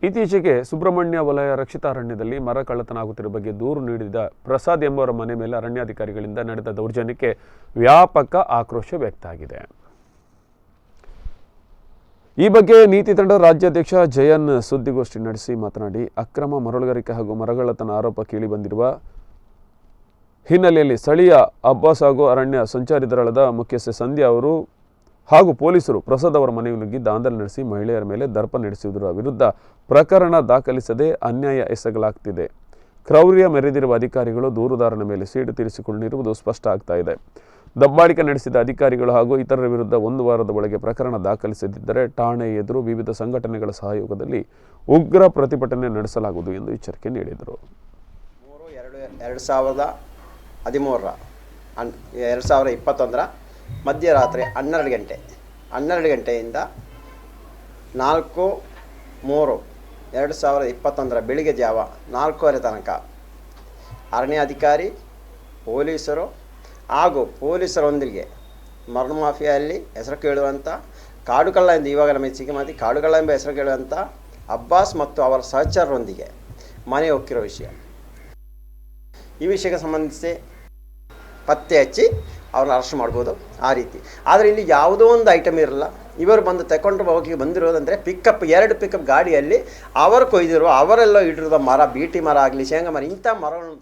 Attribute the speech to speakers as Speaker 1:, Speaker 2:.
Speaker 1: ಇತ್ತೀಚೆಗೆ ಸುಬ್ರಹ್ಮಣ್ಯ ವಲಯ ರಕ್ಷಿತಾರಣ್ಯದಲ್ಲಿ ಮರ ಕಳ್ಳತನ ಆಗುತ್ತಿರುವ ಬಗ್ಗೆ ದೂರು ನೀಡಿದ ಪ್ರಸಾದ್ ಎಂಬುವರ ಮನೆ ಮೇಲೆ ಅರಣ್ಯಾಧಿಕಾರಿಗಳಿಂದ ನಡೆದ ದೌರ್ಜನ್ಯಕ್ಕೆ ವ್ಯಾಪಕ ಆಕ್ರೋಶ ವ್ಯಕ್ತವಾಗಿದೆ. ಈ ಬಗ್ಗೆ ನೀತಿ ತಂಡ ರಾಜ್ಯಾಧ್ಯಕ್ಷ ಜಯನ್ ಸುದ್ದಿಗೋಷ್ಠಿ ನಡೆಸಿ ಮಾತನಾಡಿ, ಅಕ್ರಮ ಮರಳುಗಾರಿಕೆ ಹಾಗೂ ಮರಗಳ್ಳತನ ಆರೋಪ ಕೇಳಿಬಂದಿರುವ ಹಿನ್ನೆಲೆಯಲ್ಲಿ ಸ್ಥಳೀಯ ಅಬ್ಬಾಸ್ ಹಾಗೂ ಅರಣ್ಯ ಸಂಚಾರಿ ದಳದ ಮುಖ್ಯಸ್ಥೆ ಸಂಧ್ಯಾ ಅವರು ಹಾಗೂ ಪೊಲೀಸರು ಪ್ರಸಾದ್ ಅವರ ಮನೆಗೆ ನುಗ್ಗಿ ದಾಂಧಲೆ ನಡೆಸಿ ಮಹಿಳೆಯರ ಮೇಲೆ ದರ್ಪ ನಡೆಸುವುದರ ವಿರುದ್ಧ ಪ್ರಕರಣ ದಾಖಲಿಸದೆ ಅನ್ಯಾಯ ಎಸಗಲಾಗ್ತಿದೆ. ಕ್ರೌರ್ಯ ಮೆರೆದಿರುವ ಅಧಿಕಾರಿಗಳು ದೂರುದಾರನ ಮೇಲೆ ಸೇಡು ತೀರಿಸಿಕೊಂಡಿರುವುದು ಸ್ಪಷ್ಟ ಆಗ್ತಾ ಇದೆ. ದಬ್ಬಾಳಿಕೆ ನಡೆಸಿದ ಅಧಿಕಾರಿಗಳು ಹಾಗೂ ಇತರರ ವಿರುದ್ಧ 1 ವಾರದ ಒಳಗೆ ಪ್ರಕರಣ ದಾಖಲಿಸದಿದ್ದರೆ ಠಾಣೆ ಎದುರು ವಿವಿಧ ಸಂಘಟನೆಗಳ ಸಹಯೋಗದಲ್ಲಿ ಉಗ್ರ ಪ್ರತಿಭಟನೆ ನಡೆಸಲಾಗುವುದು ಎಂದು ಎಚ್ಚರಿಕೆ ನೀಡಿದರು.
Speaker 2: 3/2/2023 ಮಧ್ಯರಾತ್ರಿ 12 ಗಂಟೆಯಿಂದ 4/3/2021 ಬೆಳಿಗ್ಗೆ ಜಾವ 4:15 ತನಕ ಅರಣ್ಯಾಧಿಕಾರಿ, ಪೊಲೀಸರು ಹಾಗೂ ಪೊಲೀಸರೊಂದಿಗೆ ಮರಳು ಮಾಫಿಯಲ್ಲಿ ಹೆಸರು ಕೇಳುವಂಥ ಕಾಡುಕಳ್ಳ ಎಂದು ಇವಾಗ ನಮಗೆ ಸಿಕ್ಕಿ ಕಾಡುಕಳ್ಳ ಎಂಬ ಹೆಸರು ಕೇಳುವಂಥ ಅಬ್ಬಾಸ್ ಮತ್ತು ಅವರ ಸಹಚರರೊಂದಿಗೆ ಮನೆ ಹೊಕ್ಕಿರೋ ವಿಷಯ, ಈ ವಿಷಯಕ್ಕೆ ಸಂಬಂಧಿಸಿ ಪತ್ತೆ ಹಚ್ಚಿ ಅವ್ರನ್ನ ಅರೆಸ್ಟ್ ಮಾಡ್ಬೋದು. ಆ ರೀತಿ ಆದರೆ ಇಲ್ಲಿ ಯಾವುದೋ ಒಂದು ಐಟಮ್ ಇರಲ್ಲ. ಇವರು ಬಂದು ತಗೊಂಡು ಹೋಗಿ ಬಂದಿರೋದಂದರೆ ಎರಡು ಪಿಕಪ್ ಗಾಡಿಯಲ್ಲಿ ಅವರು ಕೊಯ್ದಿರೋ ಅವರೆಲ್ಲ ಇಟ್ಟಿರೋ ಮರ, ಬೀಟಿ ಮರ ಆಗಲಿ, ಶೇಂಗಾ ಮರ, ಇಂಥ ಮರಗಳನ್ನು